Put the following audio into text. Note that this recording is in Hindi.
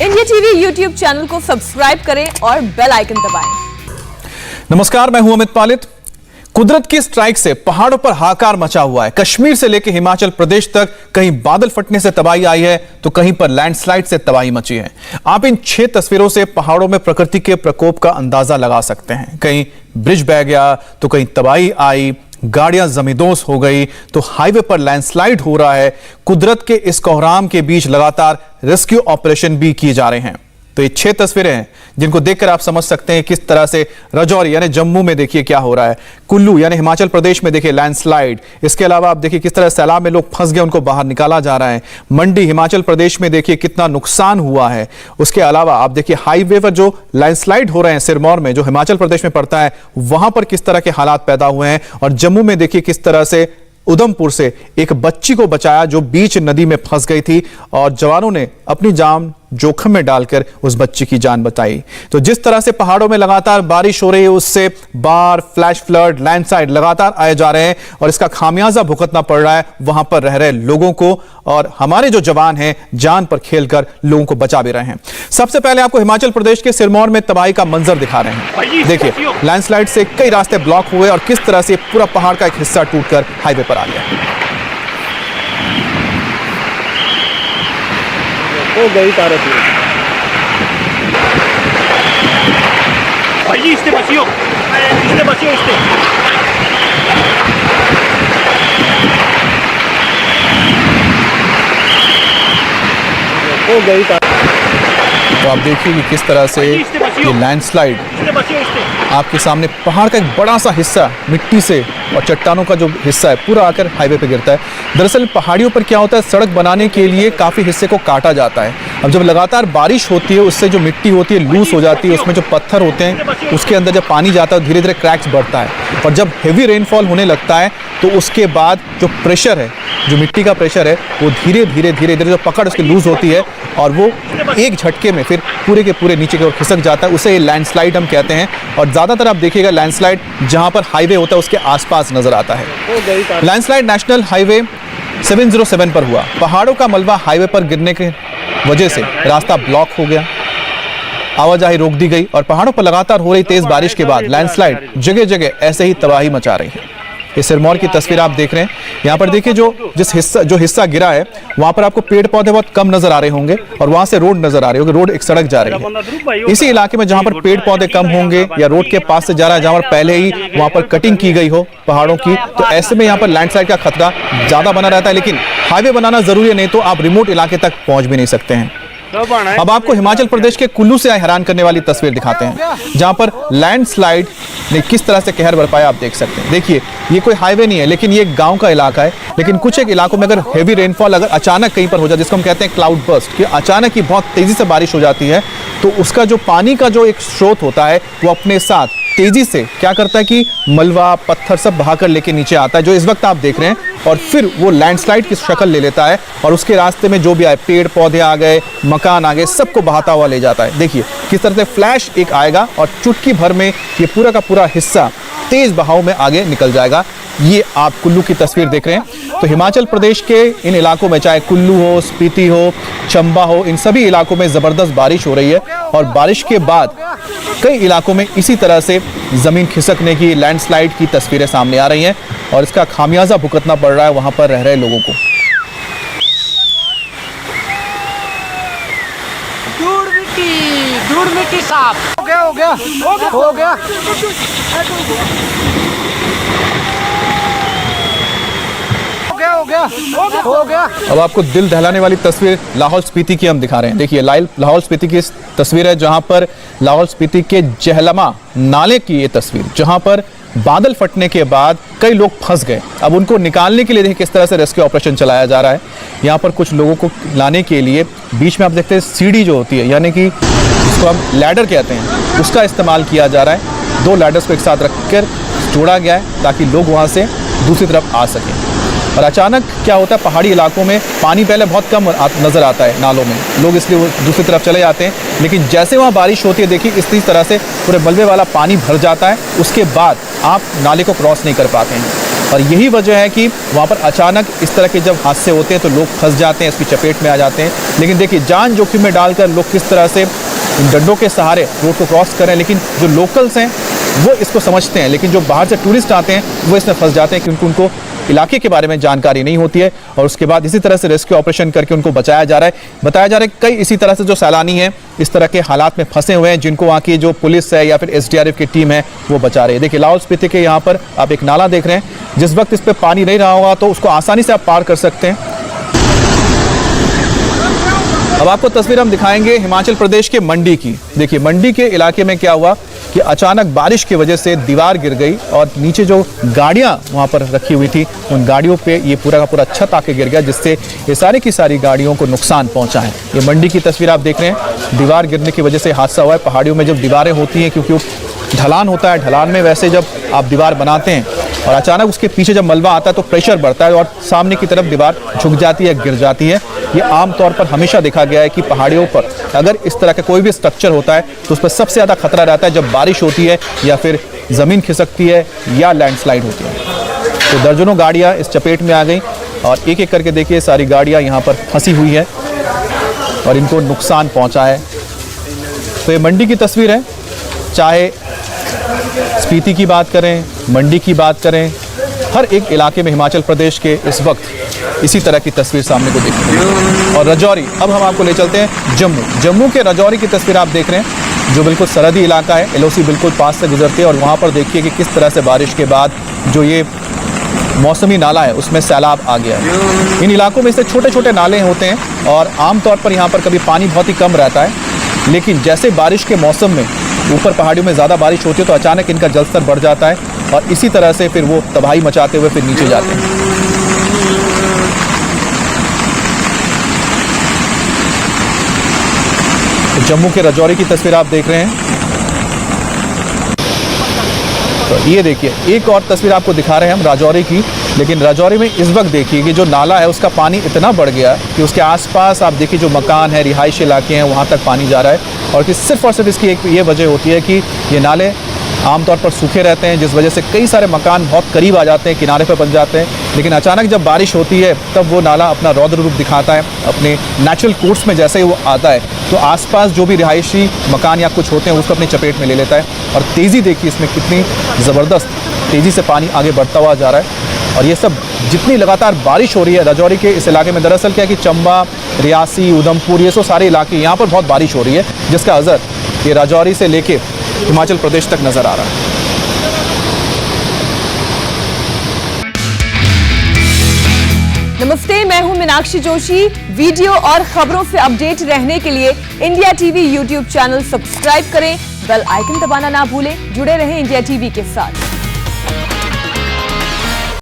इंडिया टीवी यूट्यूब चैनल को सब्सक्राइब करें और बेल आइकन दबाएं। नमस्कार, मैं हूं अमित पालित। कुदरत की स्ट्राइक से पहाड़ों पर हाहाकार मचा हुआ है। कश्मीर से लेकर हिमाचल प्रदेश तक कहीं बादल फटने से तबाही आई है तो कहीं पर लैंडस्लाइड से तबाही मची है। आप इन 6 तस्वीरों से पहाड़ों में प्रकृति के प्रकोप का अंदाजा लगा सकते हैं। कहीं ब्रिज बह गया तो कहीं तबाही आई, गाड़ियां जमींदोज हो गई तो हाईवे पर लैंडस्लाइड हो रहा है। कुदरत के इस कोहराम के बीच लगातार रेस्क्यू ऑपरेशन भी किए जा रहे हैं। तो ये 6 तस्वीरें हैं जिनको देखकर आप समझ सकते हैं किस तरह से राजौरी यानी जम्मू में देखिए क्या हो रहा है, कुल्लू यानी हिमाचल प्रदेश में देखिए लैंडस्लाइड। इसके अलावा आप देखिए किस तरह सैलाब में लोग फंस गए, उनको बाहर निकाला जा रहा है। मंडी हिमाचल प्रदेश में देखिए कितना नुकसान हुआ है। उसके अलावा आप देखिए हाईवे पर जो लैंडस्लाइड हो रहे हैं, सिरमौर में जो हिमाचल प्रदेश में पड़ता है, वहां पर किस तरह के हालात पैदा हुए हैं। और जम्मू में देखिए किस तरह से उधमपुर से एक बच्ची को बचाया जो बीच नदी में फंस गई थी और जवानों ने अपनी जान जोखिम में डालकर उस बच्ची की जान बचाई। तो जिस तरह से पहाड़ों में लगातार बारिश हो रही है उससे बाढ़, फ्लैश फ्लड, लैंडस्लाइड लगातार आए जा रहे हैं और इसका खामियाजा भुगतना पड़ रहा है वहां पर रह रहे लोगों को। और हमारे जो जवान हैं जान पर खेलकर लोगों को बचा भी रहे हैं। सबसे पहले आपको हिमाचल प्रदेश के सिरमौर में तबाही का मंजर दिखा रहे हैं। देखिए लैंडस्लाइड से कई रास्ते ब्लॉक हुए और किस तरह से पूरा पहाड़ का एक हिस्सा टूटकर हाईवे पर आ गया। हो गई तारत भाई जी, इससे बचियो, इससे बचियो, इससे हो गई तारत। तो आप देखिए कि किस तरह से ये लैंडस्लाइड आपके सामने पहाड़ का एक बड़ा सा हिस्सा मिट्टी से और चट्टानों का जो हिस्सा है पूरा आकर हाईवे पे गिरता है। दरअसल पहाड़ियों पर क्या होता है, सड़क बनाने के लिए काफ़ी हिस्से को काटा जाता है। अब जब लगातार बारिश होती है उससे जो मिट्टी होती है लूज हो जाती है, उसमें जो पत्थर होते हैं उसके अंदर जब पानी जाता है धीरे धीरे क्रैक्स बढ़ता है। और जब हेवी रेनफॉल होने लगता है तो उसके बाद जो प्रेशर है, जो मिट्टी का प्रेशर है, वो धीरे धीरे धीरे धीरे जो पकड़ उसकी लूज होती है और वो एक झटके में फिर पूरे के पूरे नीचे की ओर खिसक जाता है। उसे लैंडस्लाइड हम कहते हैं। और ज़्यादातर आप देखिएगा लैंडस्लाइड जहाँ पर हाईवे होता है उसके आसपास नजर आता है। लैंडस्लाइड नेशनल हाईवे 707 पर हुआ। पहाड़ों का मलबा हाईवे पर गिरने के वजह से रास्ता ब्लॉक हो गया, आवाजाही रोक दी गई और पहाड़ों पर लगातार हो रही तेज बारिश के बाद लैंडस्लाइड जगह जगह ऐसे ही तबाही मचा रही है। ये सिरमौर की तस्वीर आप देख रहे हैं। यहाँ पर देखिए जो हिस्सा गिरा है वहां पर आपको पेड़ पौधे बहुत कम नजर आ रहे होंगे और वहां से रोड नजर आ रही होगी। रोड एक सड़क जा रही है। इसी इलाके में जहां पर पेड़ पौधे कम होंगे या रोड के पास से जा रहा है जहां पर पहले ही वहां पर कटिंग की गई हो पहाड़ों की, तो ऐसे में यहाँ पर लैंडस्लाइड का खतरा ज्यादा बना रहता है। लेकिन हाईवे बनाना जरूरी है, नहीं तो आप रिमोट इलाके तक पहुंच भी नहीं सकते हैं। अब आपको हिमाचल प्रदेश के कुल्लू से हैरान करने वाली तस्वीर दिखाते हैं जहां पर लैंडस्लाइड ने किस तरह से कहर बरपाया आप देख सकते हैं। देखिए ये कोई हाईवे नहीं है लेकिन ये एक गांव का इलाका है। लेकिन कुछ एक इलाकों में अगर हेवी रेनफॉल अगर अचानक कहीं पर हो जाए, जिसको हम कहते हैं क्लाउड बर्स्ट, कि अचानक ही बहुत तेजी से बारिश हो जाती है, तो उसका जो पानी का जो एक स्रोत होता है वो अपने साथ तेजी से क्या करता है कि मलबा पत्थर सब बहाकर लेके नीचे आता है, जो इस वक्त आप देख रहे हैं। और फिर वो लैंडस्लाइड की शक्ल ले लेता है और उसके रास्ते में जो भी आए, पेड़ पौधे आ गए, मकान आ गए, सबको बहाता हुआ ले जाता है। देखिए किस तरह से फ्लैश एक आएगा और चुटकी भर में ये पूरा का पूरा हिस्सा तेज बहाव में आगे निकल जाएगा। ये आप कुल्लू की तस्वीर देख रहे हैं। तो हिमाचल प्रदेश के इन इलाकों में चाहे कुल्लू हो, स्पीति हो, चंबा हो, इन सभी इलाकों में जबरदस्त बारिश हो रही है और बारिश के बाद कई इलाकों में इसी तरह से जमीन खिसकने की, लैंडस्लाइड की तस्वीरें सामने आ रही हैं और इसका खामियाजा भुगतना पड़ रहा है वहां पर रह रहे लोगों को। धूड़ मिट्टी साफ हो गया अब आपको दिल दहलाने वाली तस्वीर लाहौल स्पीति की हम दिखा रहे हैं। देखिए लाहौल स्पीति की तस्वीर है जहां पर लाहौल स्पीति के जहलमा नाले की ये तस्वीर, जहां पर बादल फटने के बाद कई लोग फंस गए। अब उनको निकालने के लिए देखिए किस तरह से रेस्क्यू ऑपरेशन चलाया जा रहा है। यहाँ पर कुछ लोगों को लाने के लिए बीच में आप देखते हैं सीढ़ी जो होती है, यानी कि जिसको हम लैडर कहते हैं, उसका इस्तेमाल किया जा रहा है। 2 लैडर्स को एक साथ रखकर जोड़ा गया है ताकि लोग वहाँ से दूसरी तरफ आ सकें। और अचानक क्या होता है, पहाड़ी इलाकों में पानी पहले बहुत कम नज़र आता है नालों में, लोग इसलिए दूसरी तरफ चले जाते हैं। लेकिन जैसे वहाँ बारिश होती है देखिए इसी तरह से पूरे मलबे वाला पानी भर जाता है। उसके बाद आप नाले को क्रॉस नहीं कर पाते हैं। और यही वजह है कि वहाँ पर अचानक इस तरह के जब हादसे होते हैं तो लोग फंस जाते हैं, इसकी चपेट में आ जाते हैं। लेकिन देखिए, जान जोखिम में डालकर लोग किस तरह से इन डंडों के सहारे रोड को क्रॉस कर रहे हैं। लेकिन जो लोकल्स हैं वो इसको समझते हैं, लेकिन जो बाहर से टूरिस्ट आते हैं वो इसमें फंस जाते हैं क्योंकि उनको इलाके के बारे में जानकारी नहीं होती है। और उसके बाद इसी तरह से रेस्क्यू ऑपरेशन करके उनको बचाया जा रहा है। बताया जा रहा है कई इसी तरह से जो सैलानी हैं इस तरह के हालात में फंसे हुए हैं, जिनको वहाँ की जो पुलिस है या फिर SDRF की टीम है वो बचा रही है। देखिए, लाहौल स्पीति के यहाँ पर आप एक नाला देख रहे हैं, जिस वक्त इस पर पानी नहीं रहा होगा तो उसको आसानी से आप पार कर सकते हैं। अब आपको तस्वीर हम दिखाएंगे हिमाचल प्रदेश के मंडी की। देखिए, मंडी के इलाके में क्या हुआ कि अचानक बारिश की वजह से दीवार गिर गई और नीचे जो गाड़ियां वहां पर रखी हुई थी उन गाड़ियों पे ये पूरा का पूरा छत आके गिर गया, जिससे ये सारी की सारी गाड़ियों को नुकसान पहुंचा है। ये मंडी की तस्वीर आप देख रहे हैं, दीवार गिरने की वजह से हादसा हुआ है। पहाड़ियों में जब दीवारें होती हैं, क्योंकि ढलान होता है, ढलान में वैसे जब आप दीवार बनाते हैं और अचानक उसके पीछे जब मलबा आता है तो प्रेशर बढ़ता है और सामने की तरफ दीवार झुक जाती है, गिर जाती है। ये आमतौर पर हमेशा देखा गया है कि पहाड़ियों पर अगर इस तरह का कोई भी स्ट्रक्चर होता है तो उस पर सबसे ज़्यादा खतरा रहता है जब बारिश होती है या फिर ज़मीन खिसकती है या लैंडस्लाइड होती है। तो दर्जनों गाड़ियाँ इस चपेट में आ गई और एक एक करके देखिए सारी गाड़ियाँ यहाँ पर फंसी हुई है और इनको नुकसान पहुँचा है। तो ये मंडी की तस्वीर है, चाहे स्पीति की बात करें, मंडी की बात करें, हर एक इलाके में हिमाचल प्रदेश के इस वक्त इसी तरह की तस्वीर सामने को देखते हैं। और रजौरी, अब हम आपको ले चलते हैं जम्मू के रजौरी की तस्वीर आप देख रहे हैं, जो बिल्कुल सरहदी इलाका है, LOC बिल्कुल पास से गुजरती है। और वहाँ पर देखिए कि किस तरह से बारिश के बाद जो ये मौसमी नाला है उसमें सैलाब आ गया है। इन इलाकों में से छोटे छोटे नाले होते हैं और आमतौर पर यहाँ पर कभी पानी बहुत ही कम रहता है, लेकिन जैसे बारिश के मौसम में ऊपर पहाड़ियों में ज़्यादा बारिश होती है तो अचानक इनका जलस्तर बढ़ जाता है और इसी तरह से फिर वो तबाही मचाते हुए फिर नीचे जाते हैं। तो जम्मू के रजौरी की तस्वीर आप देख रहे हैं। तो ये देखिए, एक और तस्वीर आपको दिखा रहे हैं हम राजौरी की, लेकिन राजौरी में इस वक्त देखिए कि जो नाला है उसका पानी इतना बढ़ गया कि उसके आसपास आप देखिए जो मकान है, रिहायशी इलाके हैं, वहाँ तक पानी जा रहा है। और कि सिर्फ और सिर्फ इसकी एक ये वजह होती है कि ये नाले आमतौर पर सूखे रहते हैं, जिस वजह से कई सारे मकान बहुत करीब आ जाते हैं, किनारे पर बन जाते हैं। लेकिन अचानक जब बारिश होती है तब वो नाला अपना रौद्र रूप दिखाता है, अपने नेचुरल कोर्स में जैसे ही वो आता है तो आसपास जो भी रिहायशी मकान या कुछ होते हैं उसको अपनी चपेट में ले लेता है। और तेज़ी देखिए इसमें कितनी ज़बरदस्त तेज़ी से पानी आगे बढ़ता हुआ जा रहा है। और ये सब जितनी लगातार बारिश हो रही है रजौरी के इस इलाके में, दरअसल क्या है कि चंबा, रियासी, उधमपुर, ये सब सारे इलाके यहाँ पर बहुत बारिश हो रही है, जिसका असर ये राजौरी से लेके हिमाचल प्रदेश तक नजर आ रहा है। नमस्ते, मैं हूं मीनाक्षी जोशी। वीडियो और खबरों से अपडेट रहने के लिए India TV YouTube channel subscribe करें, बेल आइकन दबाना ना भूलें। जुड़े रहें इंडिया टीवी के साथ।